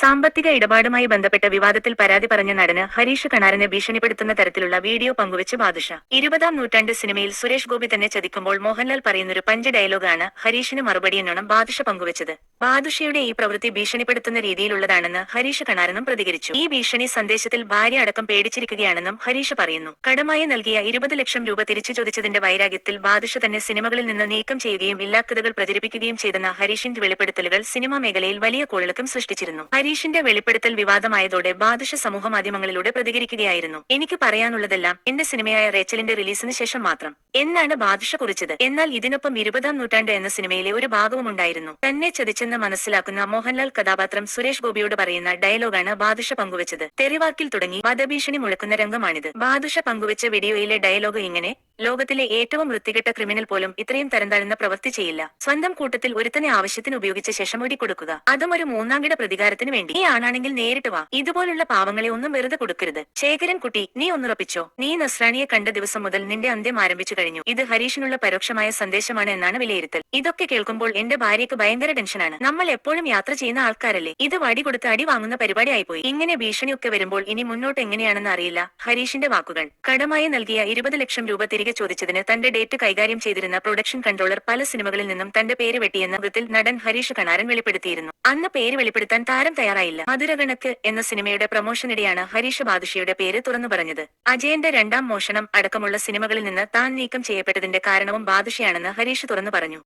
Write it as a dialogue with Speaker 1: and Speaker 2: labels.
Speaker 1: സാമ്പത്തിക ഇടപാടുമായി ബന്ധപ്പെട്ട വിവാദത്തിൽ പരാതി പറഞ്ഞ നടന് ഹരീഷ് കണാറിനെ ഭീഷണിപ്പെടുത്തുന്ന തരത്തിലുള്ള വീഡിയോ പങ്കുവച്ച് ബാദുഷ. 20-ാം നൂറ്റാണ്ട് സിനിമയിൽ സുരേഷ് ഗോപി തന്നെ ചതിക്കുമ്പോൾ മോഹൻലാൽ പറയുന്നൊരു പഞ്ച് ഡയലോഗാണ് ഹരീഷിന് മറുപടിയെന്നോണം ബാദുഷ പങ്കുവച്ചത്. ബാദുഷയുടെ ഈ പ്രവൃത്തി ഭീഷണിപ്പെടുത്തുന്ന രീതിയിലുള്ളതാണെന്ന് ഹരീഷ് കണാരനും പ്രതികരിച്ചു. ഈ ഭീഷണി സന്ദേശത്തിൽ ഭാര്യ അടക്കം പേടിച്ചിരിക്കുകയാണെന്നും ഹരീഷ് പറയുന്നു. കടമായി നൽകിയ 20 ലക്ഷം രൂപ തിരിച്ചു ചോദിച്ചതിന്റെ വൈരാഗ്യത്തിൽ ബാദുഷ തന്നെ സിനിമകളിൽ നിന്ന് നീക്കം ചെയ്യുകയും ഇല്ലാക്കഥകൾ പ്രചരിപ്പിക്കുകയും ചെയ്തെന്ന ഹരീഷിന്റെ വെളിപ്പെടുത്തലുകൾ സിനിമാ മേഖലയിൽ വലിയ കോളിളക്കം സൃഷ്ടിച്ചിരുന്നു. ഹരീഷിന്റെ വെളിപ്പെടുത്തൽ വിവാദമായതോടെ ബാദുഷ സമൂഹമാധ്യമങ്ങളിലൂടെ പ്രതികരിക്കുകയായിരുന്നു. എനിക്ക് പറയാനുള്ളതെല്ലാം എന്റെ സിനിമയായ റേച്ചലിന്റെ റിലീസിന് ശേഷം മാത്രം എന്നാണ് ബാദുഷ കുറിച്ചത്. എന്നാൽ ഇതിനൊപ്പം 20-ാം നൂറ്റാണ്ട് എന്ന സിനിമയിലെ ഒരു ഭാഗവുമുണ്ടായിരുന്നു. തന്നെ ചതിച്ചെന്ന് മനസ്സിലാക്കുന്ന മോഹൻലാൽ കഥാപാത്രം സുരേഷ് ഗോപിയോട് പറയുന്ന ഡയലോഗാണ് ബാദുഷ പങ്കുവച്ചത്. തെറിവാക്കിൽ തുടങ്ങി വധഭീഷണി മുഴക്കുന്ന രംഗമാണിത്. ബാദുഷ പങ്കുവച്ച വീഡിയോയിലെ ഡയലോഗ് ഇങ്ങനെ: ലോകത്തിലെ ഏറ്റവും വൃത്തികെട്ട ക്രിമിനൽ പോലും ഇത്രയും തരംതാഴ്ന്ന പ്രവൃത്തി ചെയ്യില്ല. സ്വന്തം കൂട്ടത്തിൽ ഒരുത്തനെ ആവശ്യത്തിന് ഉപയോഗിച്ച ശേഷം ഒറ്റിക്കൊടുക്കുക, അതും ഒരു മൂന്നാംകിട പ്രതികാരത്തിന് വേണ്ടി. നീ ആണാണെങ്കിൽ നേരിട്ട് വാ. ഇതുപോലുള്ള പാവങ്ങളെ ഒന്നും വെറുതെ കൊടുക്കരുത്. ശേഖരൻ കുട്ടി, നീ ഒന്നുറപ്പിച്ചോ. നീ നസ്രാണിയെ കണ്ട ദിവസം മുതൽ നിന്റെ അന്ത്യം ആരംഭിച്ചു കഴിഞ്ഞു. ഇത് ഹരീഷിനുള്ള പരോക്ഷമായ സന്ദേശമാണ് എന്നാണ് വിലയിരുത്തൽ. ഇതൊക്കെ കേൾക്കുമ്പോൾ എന്റെ ഭാര്യയ്ക്ക് ഭയങ്കര ടെൻഷനാണ്. നമ്മൾ എപ്പോഴും യാത്ര ചെയ്യുന്ന ആൾക്കാരല്ലേ. ഇത് വടി കൊടുത്ത് അടി വാങ്ങുന്ന പരിപാടി ആയിപ്പോയി. ഇങ്ങനെ ഭീഷണിയൊക്കെ വരുമ്പോൾ ഇനി മുന്നോട്ട് എങ്ങനെയാണെന്ന് അറിയില്ല. ഹരീഷിന്റെ വാക്കുകൾ. കടമായി നൽകിയ 20 ലക്ഷം രൂപ തിരികെ ചോദിച്ചതിന് തന്റെ ഡേറ്റ് കൈകാര്യം ചെയ്തിരുന്ന പ്രൊഡക്ഷൻ കൺട്രോളർ പല സിനിമകളിൽ നിന്നും തന്റെ പേര് വെട്ടിയെന്ന വൃത്തിൽ നടൻ ഹരീഷ് കണാരൻ വെളിപ്പെടുത്തിയിരുന്നു. അന്ന് പേര് വെളിപ്പെടുത്താൻ താരം തയ്യാറായില്ല. മധുരകണക്ക് എന്ന സിനിമയുടെ പ്രമോഷനിടെയാണ് ഹരീഷ് ബാദുഷയുടെ പേര് തുറന്നു പറഞ്ഞത്. അജയന്റെ 2-ാം മോഷണം അടക്കമുള്ള സിനിമകളിൽ നിന്ന് താൻ നീക്കം ചെയ്യപ്പെട്ടതിന്റെ കാരണവും ബാദുഷയാണെന്ന് ഹരീഷ് തുറന്നു പറഞ്ഞു.